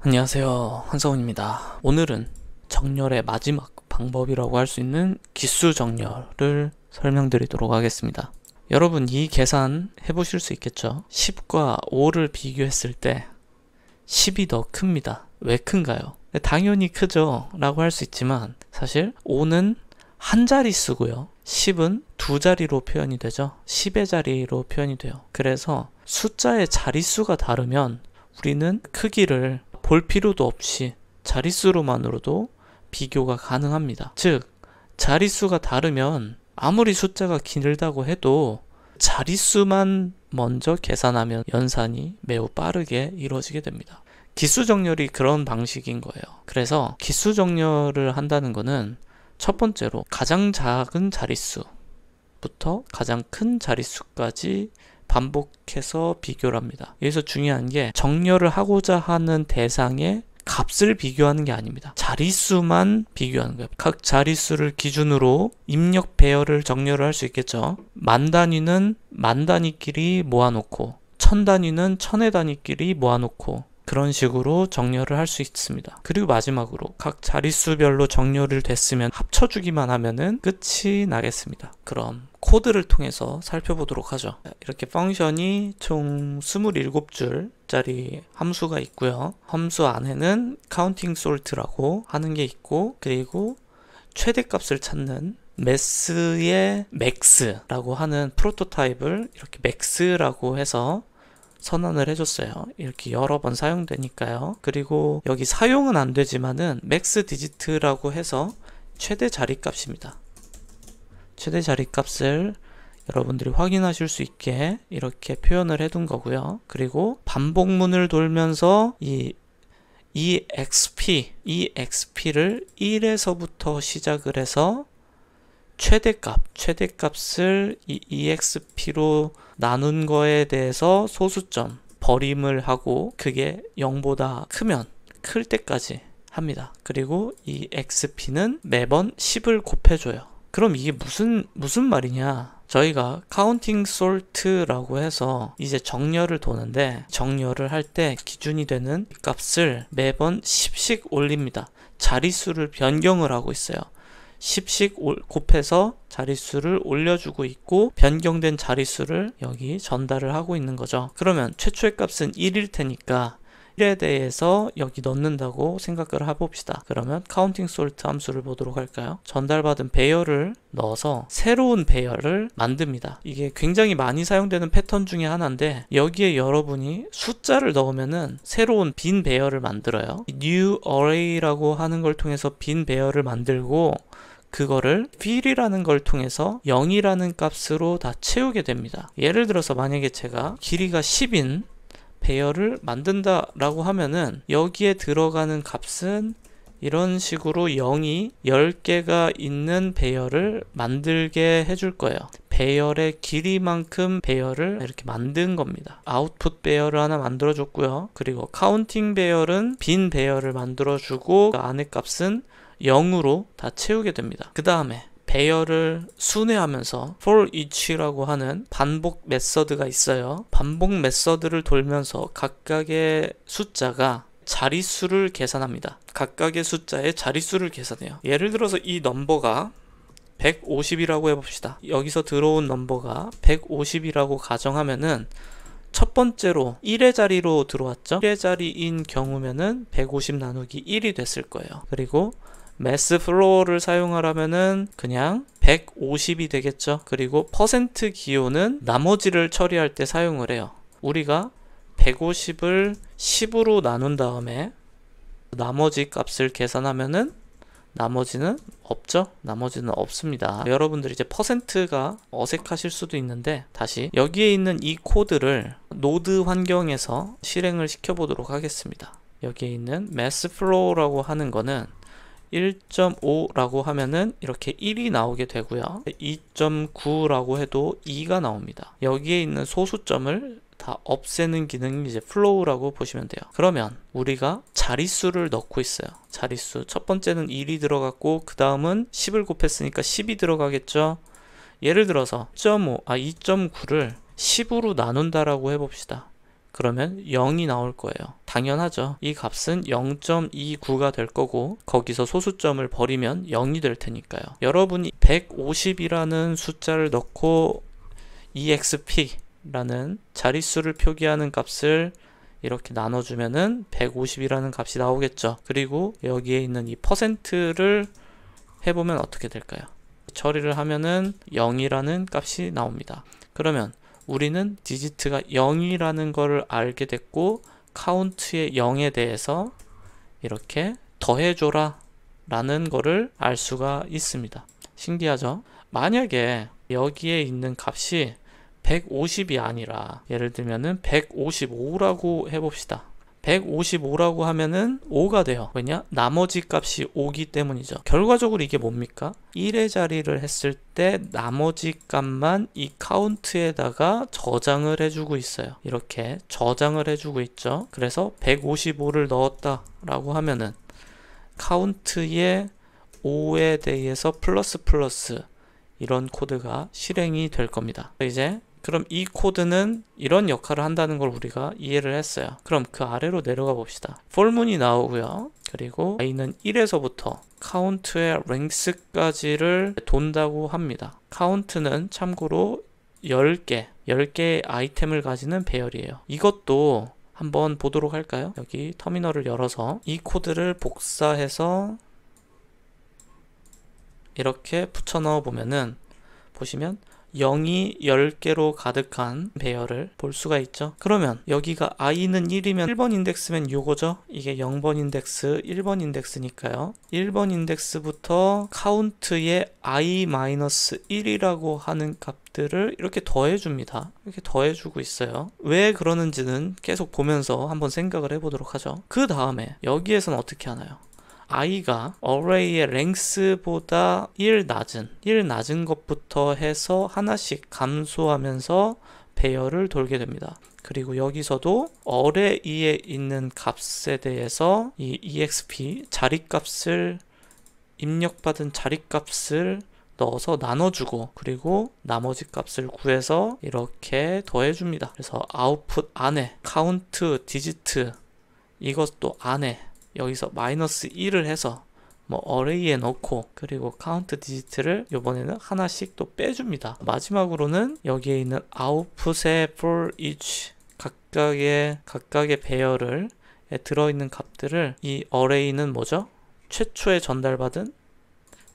안녕하세요, 한성훈입니다. 오늘은 정렬의 마지막 방법이라고 할 수 있는 기수 정렬을 설명드리도록 하겠습니다. 여러분, 이 계산 해보실 수 있겠죠? 10과 5를 비교했을 때 10이 더 큽니다. 왜 큰가요? 당연히 크죠 라고 할 수 있지만 사실 5는 한 자릿수고요, 10은 두 자리로 표현이 되죠. 10의 자리로 표현이 돼요. 그래서 숫자의 자릿수가 다르면 우리는 크기를 볼 필요도 없이 자릿수로만으로도 비교가 가능합니다. 즉, 자릿수가 다르면 아무리 숫자가 길다고 해도 자릿수만 먼저 계산하면 연산이 매우 빠르게 이루어지게 됩니다. 기수정렬이 그런 방식인 거예요. 그래서 기수정렬을 한다는 거는 첫 번째로 가장 작은 자릿수부터 가장 큰 자릿수까지 반복해서 비교를 합니다. 여기서 중요한 게 정렬을 하고자 하는 대상의 값을 비교하는 게 아닙니다. 자릿수만 비교하는 거예요. 각 자릿수를 기준으로 입력 배열을 정렬을 할 수 있겠죠. 만 단위는 만 단위끼리 모아놓고, 천 단위는 천의 단위끼리 모아놓고, 그런 식으로 정렬을 할 수 있습니다. 그리고 마지막으로 각 자릿수별로 정렬을 됐으면 합쳐주기만 하면은 끝이 나겠습니다. 그럼 코드를 통해서 살펴보도록 하죠. 이렇게 펑션이 총 27줄짜리 함수가 있고요. 함수 안에는 counting sort라고 하는 게 있고, 그리고 최대값을 찾는 매스의 max라고 하는 프로토타입을 이렇게 max라고 해서 선언을 해줬어요. 이렇게 여러 번 사용되니까요. 그리고 여기 사용은 안 되지만은 맥스 디지트라고 해서 최대 자리값입니다. 최대 자리값을 여러분들이 확인하실 수 있게 이렇게 표현을 해둔 거고요. 그리고 반복문을 돌면서 이 EXP를 1에서부터 시작을 해서 최대값을 이 EXP로 나눈 거에 대해서 소수점 버림을 하고 그게 0보다 크면 클 때까지 합니다. 그리고 이 XP는 매번 10을 곱해줘요. 그럼 이게 무슨 말이냐? 저희가 counting sort라고 해서 이제 정렬을 도는데, 정렬을 할 때 기준이 되는 값을 매번 10씩 올립니다. 자릿수를 변경을 하고 있어요. 10씩 곱해서 자릿수를 올려주고 있고, 변경된 자릿수를 여기 전달을 하고 있는 거죠. 그러면 최초의 값은 1일 테니까 1에 대해서 여기 넣는다고 생각을 해봅시다. 그러면 counting sort 함수를 보도록 할까요? 전달받은 배열을 넣어서 새로운 배열을 만듭니다. 이게 굉장히 많이 사용되는 패턴 중에 하나인데, 여기에 여러분이 숫자를 넣으면은 새로운 빈 배열을 만들어요. new array라고 하는 걸 통해서 빈 배열을 만들고, 그거를 fill이라는 걸 통해서 0이라는 값으로 다 채우게 됩니다. 예를 들어서 만약에 제가 길이가 10인 배열을 만든다 라고 하면은 여기에 들어가는 값은 이런 식으로 0이 10개가 있는 배열을 만들게 해줄 거예요. 배열의 길이만큼 배열을 이렇게 만든 겁니다. 아웃풋 배열을 하나 만들어줬고요. 그리고 카운팅 배열은 빈 배열을 만들어주고, 그 안의 값은 0으로 다 채우게 됩니다. 그 다음에 배열을 순회하면서 for each라고 하는 반복 메서드가 있어요. 반복 메서드를 돌면서 각각의 숫자가 자릿수를 계산합니다. 각각의 숫자의 자릿수를 계산해요. 예를 들어서 이 넘버가 150이라고 해봅시다. 여기서 들어온 넘버가 150이라고 가정하면은 첫 번째로 1의 자리로 들어왔죠. 1의 자리인 경우면은 150 나누기 1이 됐을 거예요. 그리고 매스 플로어를 사용하려면은 그냥 150이 되겠죠. 그리고 퍼센트 기호는 나머지를 처리할 때 사용을 해요. 우리가 150을 10으로 나눈 다음에 나머지 값을 계산하면은 나머지는 없죠? 나머지는 없습니다. 여러분들이 이제 퍼센트가 어색하실 수도 있는데, 다시 여기에 있는 이 코드를 노드 환경에서 실행을 시켜보도록 하겠습니다. 여기에 있는 mass flow라고 하는 거는 1.5라고 하면은 이렇게 1이 나오게 되고요. 2.9라고 해도 2가 나옵니다. 여기에 있는 소수점을 다 없애는 기능이 이제 flow라고 보시면 돼요. 그러면 우리가 자릿수를 넣고 있어요. 자릿수 첫 번째는 1이 들어갔고, 그 다음은 10을 곱했으니까 10이 들어가겠죠. 예를 들어서 2.9를 10으로 나눈다라고 해봅시다. 그러면 0이 나올 거예요. 당연하죠. 이 값은 0.29가 될 거고 거기서 소수점을 버리면 0이 될 테니까요. 여러분이 150이라는 숫자를 넣고 EXP라는 자릿수를 표기하는 값을 이렇게 나눠주면은 150이라는 값이 나오겠죠. 그리고 여기에 있는 이 퍼센트를 해보면 어떻게 될까요? 처리를 하면은 0이라는 값이 나옵니다. 그러면 우리는 디지트가 0이라는 거를 알게 됐고 카운트의 0에 대해서 이렇게 더해줘라 라는 거를 알 수가 있습니다. 신기하죠? 만약에 여기에 있는 값이 150이 아니라 예를 들면은 155라고 해봅시다. 155라고 하면은 5가 돼요. 왜냐? 나머지 값이 5기 때문이죠. 결과적으로 이게 뭡니까? 1의 자리를 했을 때 나머지 값만 이 카운트에다가 저장을 해주고 있어요. 이렇게 저장을 해주고 있죠. 그래서 155를 넣었다 라고 하면은 카운트에 5에 대해서 플러스 이런 코드가 실행이 될 겁니다. 이제 그럼 이 코드는 이런 역할을 한다는 걸 우리가 이해를 했어요. 그럼 그 아래로 내려가 봅시다. 폴문이 나오고요. 그리고 i는 1에서부터 카운트의 length까지를 돈다고 합니다. 카운트는 참고로 10개의 아이템을 가지는 배열이에요. 이것도 한번 보도록 할까요? 여기 터미널을 열어서 이 코드를 복사해서 이렇게 붙여 넣어 보면은 보시면 0이 10개로 가득한 배열을 볼 수가 있죠. 그러면 여기가 i는 1이면 1번 인덱스면 요거죠. 이게 0번 인덱스, 1번 인덱스니까요. 1번 인덱스부터 카운트에 i-1이라고 하는 값들을 이렇게 더해줍니다. 이렇게 더해주고 있어요. 왜 그러는지는 계속 보면서 한번 생각을 해보도록 하죠. 그 다음에 여기에서는 어떻게 하나요? i가 array의 length보다 1 낮은 것부터 해서 하나씩 감소하면서 배열을 돌게 됩니다. 그리고 여기서도 array에 있는 값에 대해서 이 exp 자리값을 입력받은 자리값을 넣어서 나눠주고 그리고 나머지 값을 구해서 이렇게 더해줍니다. 그래서 아웃풋 안에 카운트 디지트 이것도 안에 여기서 마이너스 1을 해서 뭐 array에 넣고 그리고 카운트 디지트를 이번에는 하나씩 또 빼줍니다. 마지막으로는 여기에 있는 아웃풋의 for each 각각의 배열을 들어있는 값들을 이 array는 뭐죠? 최초에 전달받은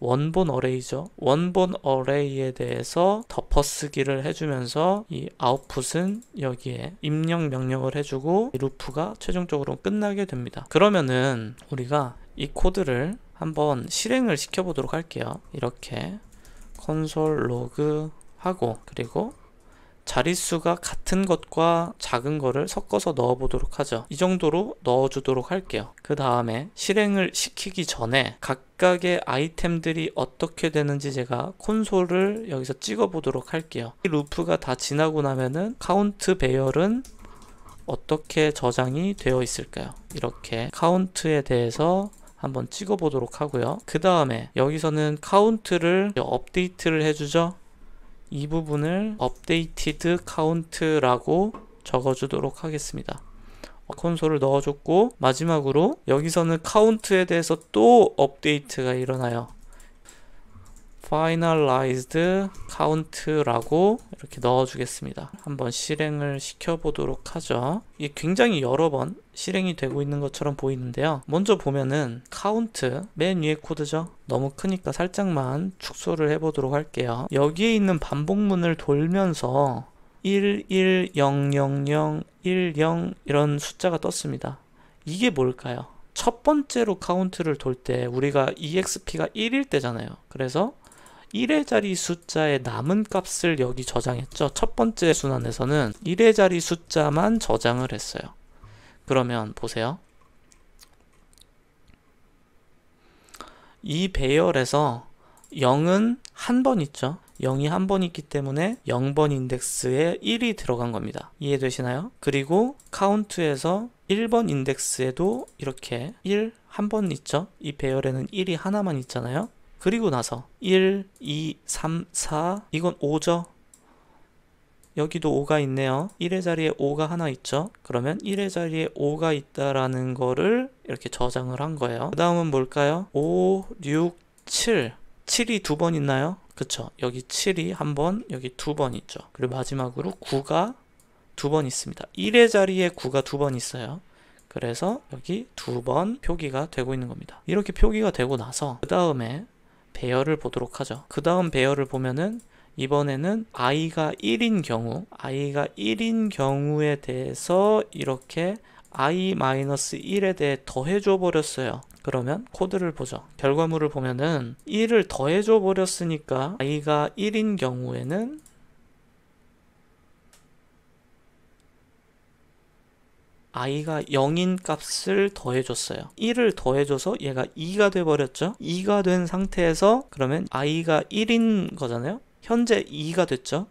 원본 어레이죠. 원본 어레이에 대해서 덮어쓰기를 해주면서 이 아웃풋은 여기에 입력 명령을 해주고 이 루프가 최종적으로 끝나게 됩니다. 그러면은 우리가 이 코드를 한번 실행을 시켜보도록 할게요. 이렇게 콘솔 로그 하고 그리고 자릿수가 같은 것과 작은 거를 섞어서 넣어보도록 하죠. 이 정도로 넣어주도록 할게요. 그 다음에 실행을 시키기 전에 각각의 아이템들이 어떻게 되는지 제가 콘솔을 여기서 찍어보도록 할게요. 이 루프가 다 지나고 나면은 카운트 배열은 어떻게 저장이 되어 있을까요? 이렇게 카운트에 대해서 한번 찍어보도록 하고요. 그 다음에 여기서는 카운트를 업데이트를 해주죠. 이 부분을 updated count라고 적어주도록 하겠습니다. 콘솔을 넣어줬고 마지막으로 여기서는 카운트에 대해서 또 업데이트가 일어나요. finalized count라고 이렇게 넣어주겠습니다. 한번 실행을 시켜보도록 하죠. 이게 굉장히 여러 번 실행이 되고 있는 것처럼 보이는데요. 먼저 보면은 count 맨 위에 코드죠. 너무 크니까 살짝만 축소를 해보도록 할게요. 여기에 있는 반복문을 돌면서 1, 1, 0, 0, 0, 1, 0 이런 숫자가 떴습니다. 이게 뭘까요? 첫 번째로 카운트를 돌 때 우리가 exp가 1일 때잖아요. 그래서 1의 자리 숫자의 남은 값을 여기 저장했죠. 첫 번째 순환에서는 1의 자리 숫자만 저장을 했어요. 그러면 보세요. 이 배열에서 0은 한 번 있죠. 0이 한 번 있기 때문에 0번 인덱스에 1이 들어간 겁니다. 이해되시나요? 그리고 카운트에서 1번 인덱스에도 이렇게 1 한 번 있죠. 이 배열에는 1이 하나만 있잖아요. 그리고 나서 1, 2, 3, 4 이건 5죠. 여기도 5가 있네요. 1의 자리에 5가 하나 있죠. 그러면 1의 자리에 5가 있다라는 거를 이렇게 저장을 한 거예요. 그 다음은 뭘까요? 5, 6, 7. 7이 두 번 있나요? 그쵸. 여기 7이 한 번, 여기 두 번 있죠. 그리고 마지막으로 9가 두 번 있습니다. 1의 자리에 9가 두 번 있어요. 그래서 여기 두 번 표기가 되고 있는 겁니다. 이렇게 표기가 되고 나서 그 다음에 배열을 보도록 하죠. 그 다음 배열을 보면은 이번에는 i가 1인 경우에 대해서 이렇게 i-1에 대해 더해줘 버렸어요. 그러면 코드를 보죠. 결과물을 보면은 1을 더해줘 버렸으니까 i가 1인 경우에는 i가 0인 값을 더해줬어요. 1을 더해줘서 얘가 2가 돼버렸죠. 2가 된 상태에서 그러면 i가 1인 거잖아요. 현재 2가 됐죠.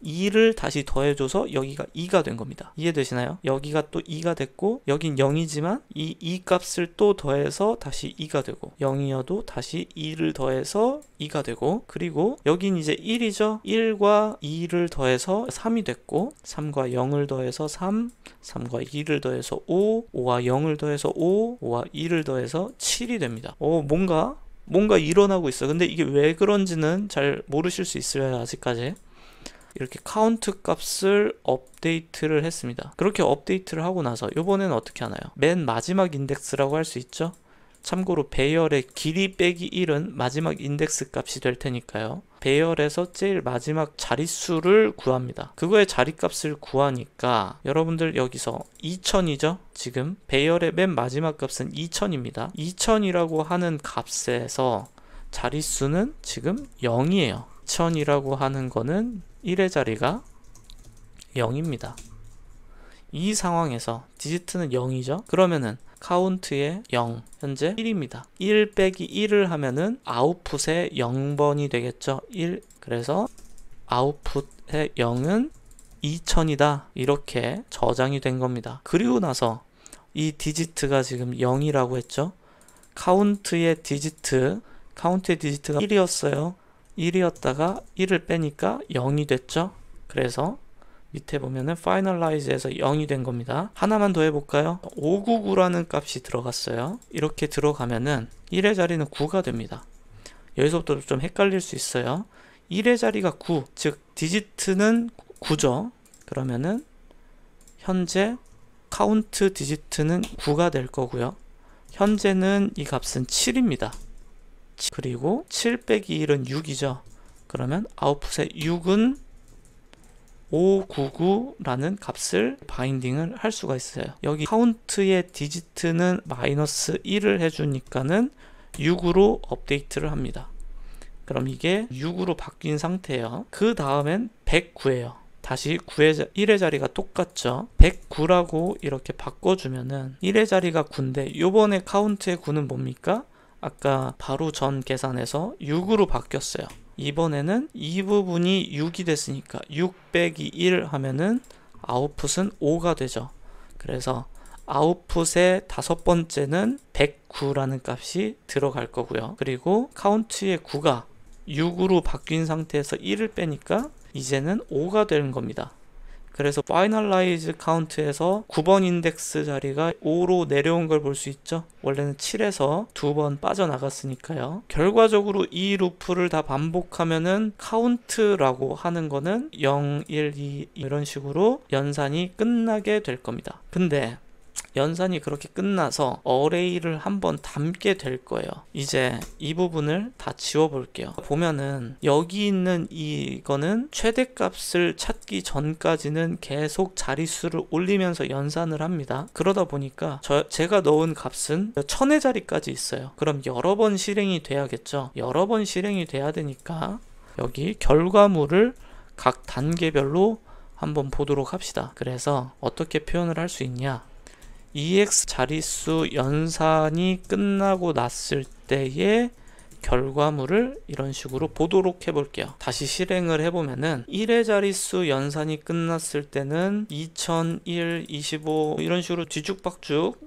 2를 다시 더해줘서 여기가 2가 된 겁니다. 이해되시나요? 여기가 또 2가 됐고 여긴 0이지만 이 2 값을 또 더해서 다시 2가 되고 0이어도 다시 2를 더해서 2가 되고 그리고 여긴 이제 1이죠. 1과 2를 더해서 3이 됐고 3과 0을 더해서 3, 3과 2를 더해서 5, 5와 0을 더해서 5, 5와 2를 더해서 7이 됩니다. 뭔가 일어나고 있어. 근데 이게 왜 그런지는 잘 모르실 수 있어요. 아직까지. 이렇게 카운트 값을 업데이트를 했습니다. 그렇게 업데이트를 하고 나서 이번에는 어떻게 하나요? 맨 마지막 인덱스라고 할 수 있죠. 참고로 배열의 길이 빼기 1은 마지막 인덱스 값이 될 테니까요. 배열에서 제일 마지막 자릿수를 구합니다. 그거의 자릿값을 구하니까 여러분들 여기서 2000이죠? 지금 배열의 맨 마지막 값은 2000입니다. 2000이라고 하는 값에서 자릿수는 지금 0이에요. 2000이라고 하는 거는 1의 자리가 0입니다. 이 상황에서 디지트는 0이죠. 그러면은 카운트에 0, 현재 1입니다. 1 빼기 1을 하면은 아웃풋에 0번이 되겠죠. 1, 그래서 아웃풋의 0은 2000이다. 이렇게 저장이 된 겁니다. 그리고 나서 이 디지트가 지금 0이라고 했죠. 카운트의 디지트가 1이었어요. 1이었다가 1을 빼니까 0이 됐죠. 그래서 밑에 보면은 finalize에서 0이 된 겁니다. 하나만 더 해볼까요? 599라는 값이 들어갔어요. 이렇게 들어가면은 1의 자리는 9가 됩니다. 여기서부터 좀 헷갈릴 수 있어요. 1의 자리가 9, 즉 디지트는 9죠. 그러면은 현재 카운트 디지트는 9가 될 거고요. 현재는 이 값은 7입니다. 그리고 7 빼기 1은 6이죠. 그러면 아웃풋의 6은 599라는 값을 바인딩을 할 수가 있어요. 여기 카운트의 디지트는 마이너스 1을 해주니까는 6으로 업데이트를 합니다. 그럼 이게 6으로 바뀐 상태예요. 그 다음엔 109예요. 다시 1의 자리가 똑같죠. 109라고 이렇게 바꿔주면은 1의 자리가 9인데 요번에 카운트의 9는 뭡니까? 아까 바로 전 계산에서 6으로 바뀌었어요. 이번에는 이 부분이 6이 됐으니까 6 빼기 1 하면은 아웃풋은 5가 되죠. 그래서 아웃풋의 다섯 번째는 109라는 값이 들어갈 거고요. 그리고 카운트의 9가 6으로 바뀐 상태에서 1을 빼니까 이제는 5가 되는 겁니다. 그래서 finalize count에서 9번 인덱스 자리가 5로 내려온 걸 볼 수 있죠. 원래는 7에서 2번 빠져나갔으니까요. 결과적으로 이 루프를 다 반복하면은 count라고 하는 거는 0, 1, 2 이런 식으로 연산이 끝나게 될 겁니다. 근데 연산이 그렇게 끝나서 어레이를 한번 담게 될 거예요. 이제 이 부분을 다 지워 볼게요. 보면은 여기 있는 이거는 최대값을 찾기 전까지는 계속 자릿수를 올리면서 연산을 합니다. 그러다 보니까 제가 넣은 값은 1000의 자리까지 있어요. 그럼 여러 번 실행이 돼야겠죠. 여러 번 실행이 돼야 되니까 여기 결과물을 각 단계별로 한번 보도록 합시다. 그래서 어떻게 표현을 할 수 있냐? EX 자릿수 연산이 끝나고 났을 때의 결과물을 이런 식으로 보도록 해볼게요. 다시 실행을 해보면은 1의 자릿수 연산이 끝났을 때는 2001, 25 이런 식으로 뒤죽박죽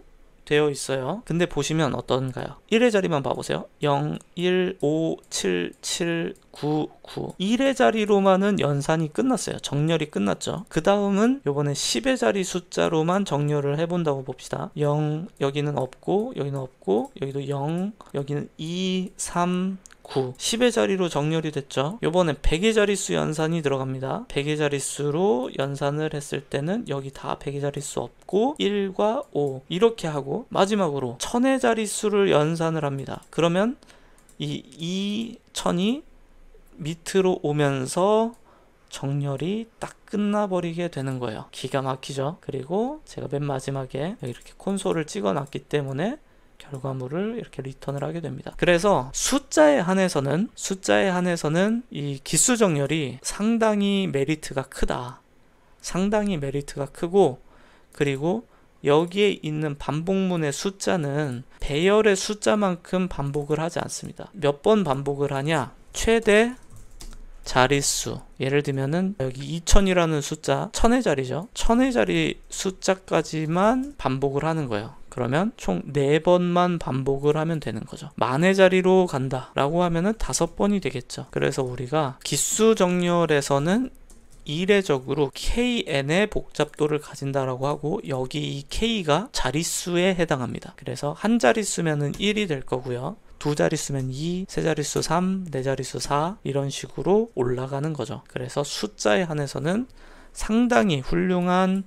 되어 있어요. 근데 보시면 어떤가요? 1의 자리만 봐보세요. 0, 1, 5, 7, 7, 9, 9. 1의 자리로만은 연산이 끝났어요. 정렬이 끝났죠. 그 다음은 요번에 10의 자리 숫자로만 정렬을 해본다고 봅시다. 0, 여기는 없고, 여기는 없고, 여기도 0, 여기는 2, 3, 9. 10의 자리로 정렬이 됐죠. 요번에 100의 자릿수 연산이 들어갑니다. 100의 자릿수로 연산을 했을 때는 여기 다 100의 자릿수 없고 1과 5 이렇게 하고 마지막으로 1000의 자릿수를 연산을 합니다. 그러면 이 1000이 밑으로 오면서 정렬이 딱 끝나버리게 되는 거예요. 기가 막히죠. 그리고 제가 맨 마지막에 여기 이렇게 콘솔을 찍어 놨기 때문에 결과물을 이렇게 리턴을 하게 됩니다. 그래서 숫자에 한해서는 이 기수 정렬이 상당히 메리트가 크다. 상당히 메리트가 크고, 그리고 여기에 있는 반복문의 숫자는 배열의 숫자만큼 반복을 하지 않습니다. 몇 번 반복을 하냐? 최대 자릿수, 예를 들면은 여기 2000이라는 숫자 1000의 자리죠. 1000의 자리 숫자까지만 반복을 하는 거예요. 그러면 총 4번만 반복을 하면 되는 거죠. 만의 자리로 간다 라고 하면은 5번이 되겠죠. 그래서 우리가 기수 정렬에서는 이례적으로 KN의 복잡도를 가진다라고 하고, 여기 이 K가 자릿수에 해당합니다. 그래서 한 자릿수면은 1이 될 거고요. 두 자릿수면 2, 세 자릿수 3, 네 자릿수 4 이런 식으로 올라가는 거죠. 그래서 숫자에 한해서는 상당히 훌륭한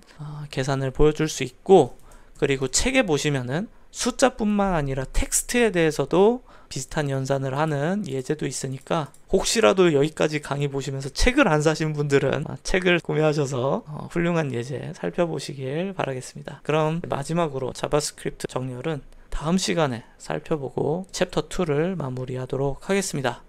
계산을 보여줄 수 있고, 그리고 책에 보시면은 숫자뿐만 아니라 텍스트에 대해서도 비슷한 연산을 하는 예제도 있으니까, 혹시라도 여기까지 강의 보시면서 책을 안 사신 분들은 책을 구매하셔서 훌륭한 예제 살펴보시길 바라겠습니다. 그럼 마지막으로 자바스크립트 정렬은 다음 시간에 살펴보고 챕터 2를 마무리하도록 하겠습니다.